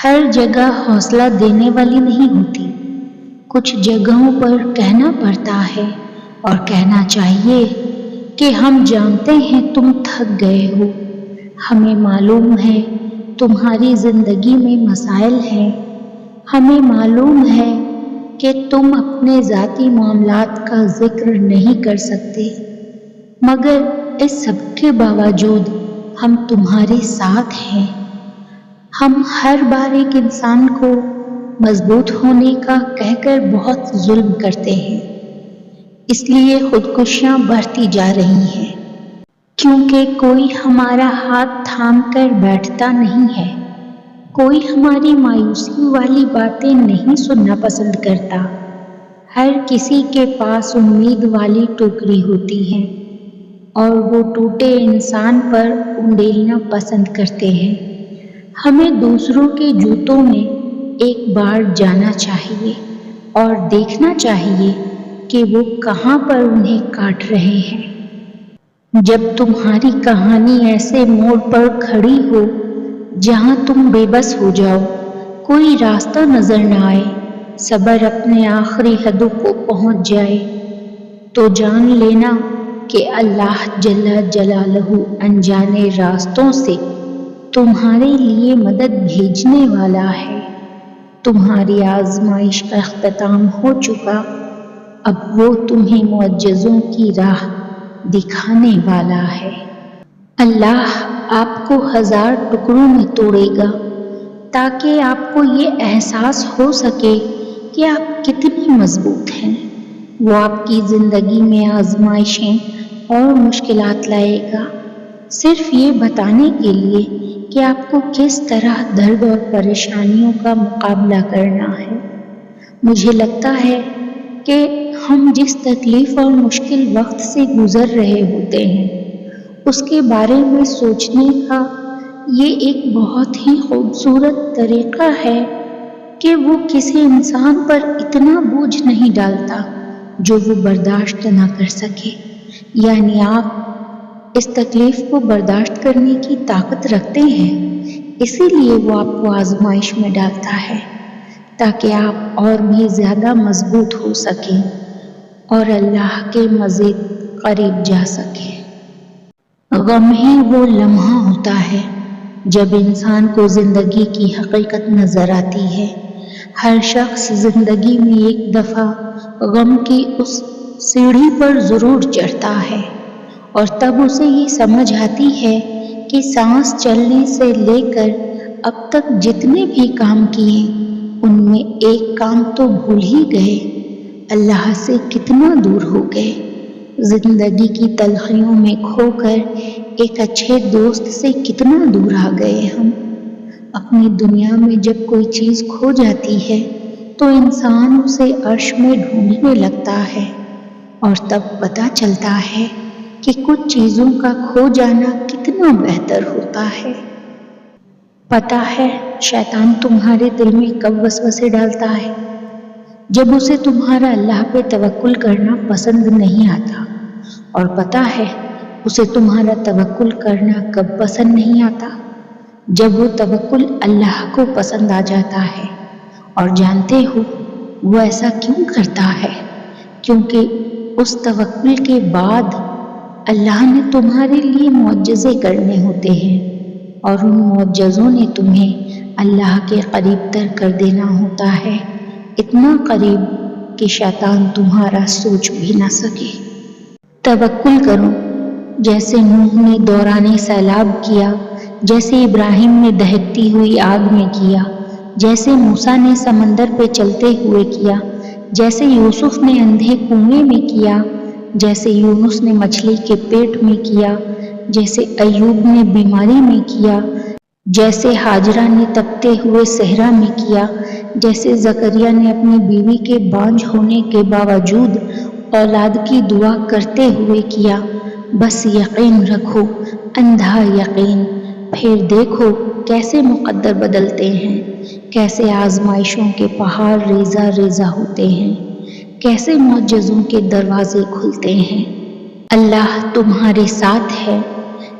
ہر جگہ حوصلہ دینے والی نہیں ہوتی۔ کچھ جگہوں پر کہنا پڑتا ہے اور کہنا چاہیے کہ ہم جانتے ہیں تم تھک گئے ہو، ہمیں معلوم ہے تمہاری زندگی میں مسائل ہیں، ہمیں معلوم ہے کہ تم اپنے ذاتی معاملات کا ذکر نہیں کر سکتے، مگر اس سب کے باوجود ہم تمہارے ساتھ ہیں۔ ہم ہر بار ایک انسان کو مضبوط ہونے کا کہہ کر بہت ظلم کرتے ہیں، اس لیے خودکشیاں بڑھتی جا رہی ہیں، کیونکہ کوئی ہمارا ہاتھ تھام کر بیٹھتا نہیں ہے، کوئی ہماری مایوسی والی باتیں نہیں سننا پسند کرتا۔ ہر کسی کے پاس امید والی ٹوکری ہوتی ہے اور وہ ٹوٹے انسان پر انڈیلنا پسند کرتے ہیں۔ ہمیں دوسروں کے جوتوں میں ایک بار جانا چاہیے اور دیکھنا چاہیے کہ وہ کہاں پر انہیں کاٹ رہے ہیں۔ جب تمہاری کہانی ایسے موڑ پر کھڑی ہو جہاں تم بے بس ہو جاؤ، کوئی راستہ نظر نہ آئے، صبر اپنے آخری حدوں کو پہنچ جائے، تو جان لینا کہ اللہ جل جلالہ انجانے راستوں سے تمہارے لیے مدد بھیجنے والا ہے۔ تمہاری آزمائش کا اختتام ہو چکا، اب وہ تمہیں معجزوں کی راہ دکھانے والا ہے۔ اللہ آپ کو 1000 ٹکڑوں میں توڑے گا تاکہ آپ کو یہ احساس ہو سکے کہ آپ کتنی مضبوط ہیں۔ وہ آپ کی زندگی میں آزمائشیں اور مشکلات لائے گا، صرف یہ بتانے کے لیے کہ آپ کو کس طرح درد اور پریشانیوں کا مقابلہ کرنا ہے۔ مجھے لگتا ہے کہ ہم جس تکلیف اور مشکل وقت سے گزر رہے ہوتے ہیں، اس کے بارے میں سوچنے کا یہ ایک بہت ہی خوبصورت طریقہ ہے کہ وہ کسی انسان پر اتنا بوجھ نہیں ڈالتا جو وہ برداشت نہ کر سکے۔ یعنی آپ اس تکلیف کو برداشت کرنے کی طاقت رکھتے ہیں، اسی لیے وہ آپ کو آزمائش میں ڈالتا ہے تاکہ آپ اور بھی زیادہ مضبوط ہو سکیں اور اللہ کے مزید قریب جا سکیں۔ غم ہی وہ لمحہ ہوتا ہے جب انسان کو زندگی کی حقیقت نظر آتی ہے۔ ہر شخص زندگی میں ایک دفعہ غم کی اس سیڑھی پر ضرور چڑھتا ہے، اور تب اسے یہ سمجھ آتی ہے کہ سانس چلنے سے لے کر اب تک جتنے بھی کام کیے ان میں ایک کام تو بھول ہی گئے، اللہ سے کتنا دور ہو گئے۔ زندگی کی تلخیوں میں کھو کر ایک اچھے دوست سے کتنا دور آ گئے ہم۔ اپنی دنیا میں جب کوئی چیز کھو جاتی ہے تو انسان اسے عرش میں ڈھونڈنے لگتا ہے، اور تب پتہ چلتا ہے کہ کچھ چیزوں کا کھو جانا کتنا بہتر ہوتا ہے۔ پتہ ہے شیطان تمہارے دل میں کب وسوسے ڈالتا ہے؟ جب اسے تمہارا اللہ پہ توکل کرنا پسند نہیں آتا، اور پتہ ہے اسے تمہارا توکل کرنا کب پسند نہیں آتا؟ جب وہ توکل اللہ کو پسند آ جاتا ہے۔ اور جانتے ہو وہ ایسا کیوں کرتا ہے؟ کیونکہ اس توکل کے بعد اللہ نے تمہارے لیے معجزے کرنے ہوتے ہیں، اور ان معجزوں نے تمہیں اللہ کے قریب تر کر دینا ہوتا ہے، اتنا قریب کہ شیطان تمہارا سوچ بھی نہ سکے۔ توکل کرو جیسے نوح نے دوران سیلاب کیا، جیسے ابراہیم نے دہکتی ہوئی آگ میں کیا، جیسے موسیٰ نے سمندر پہ چلتے ہوئے کیا، جیسے یوسف نے اندھے کنویں میں کیا، جیسے یونس نے مچھلی کے پیٹ میں کیا، جیسے ایوب نے بیماری میں کیا، جیسے ہاجرہ نے تپتے ہوئے صحرا میں کیا، جیسے زکریا نے اپنی بیوی کے بانجھ ہونے کے باوجود اولاد کی دعا کرتے ہوئے کیا۔ بس یقین رکھو، اندھا یقین، پھر دیکھو کیسے مقدر بدلتے ہیں، کیسے آزمائشوں کے پہاڑ ریزہ ریزہ ہوتے ہیں، کیسے معجزوں کے دروازے کھلتے ہیں۔ اللہ تمہارے ساتھ ہے،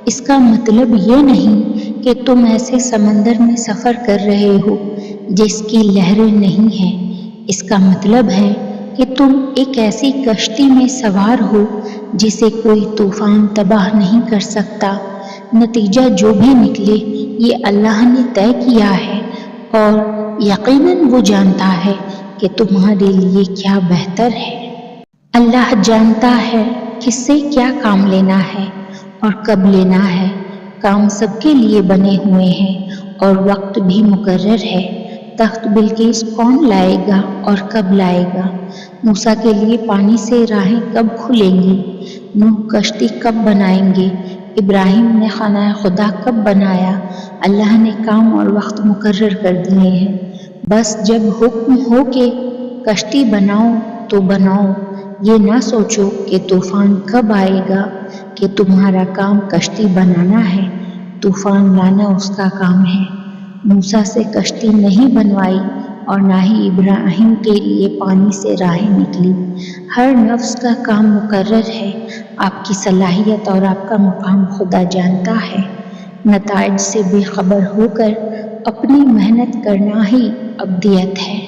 اس کا مطلب یہ نہیں کہ تم ایسے سمندر میں سفر کر رہے ہو جس کی لہریں نہیں ہیں۔ اس کا مطلب ہے کہ تم ایک ایسی کشتی میں سوار ہو جسے کوئی طوفان تباہ نہیں کر سکتا۔ نتیجہ جو بھی نکلے یہ اللہ نے طے کیا ہے اور یقیناً وہ جانتا ہے کہ تمہارے لیے کیا بہتر ہے۔ اللہ جانتا ہے کس سے کیا کام لینا ہے اور کب لینا ہے۔ کام سب کے لیے بنے ہوئے ہیں اور وقت بھی مقرر ہے۔ تخت بلقیس کون لائے گا اور کب لائے گا؟ موسیٰ کے لیے پانی سے راہیں کب کھلیں گی؟ نوح کشتی کب بنائیں گے؟ ابراہیم نے خانہ خدا کب بنایا؟ اللہ نے کام اور وقت مقرر کر دیے ہیں، بس جب حکم ہو کہ کشتی بناؤ تو بناؤ۔ یہ نہ سوچو کہ طوفان کب آئے گا، کہ تمہارا کام کشتی بنانا ہے، طوفان لانا اس کا کام ہے۔ موسیٰ سے کشتی نہیں بنوائی اور نہ ہی ابراہیم کے لیے پانی سے راہیں نکلی۔ ہر نفس کا کام مقرر ہے۔ آپ کی صلاحیت اور آپ کا مقام خدا جانتا ہے۔ نتائج سے بے خبر ہو کر اپنی محنت کرنا ہی ابدیت ہے۔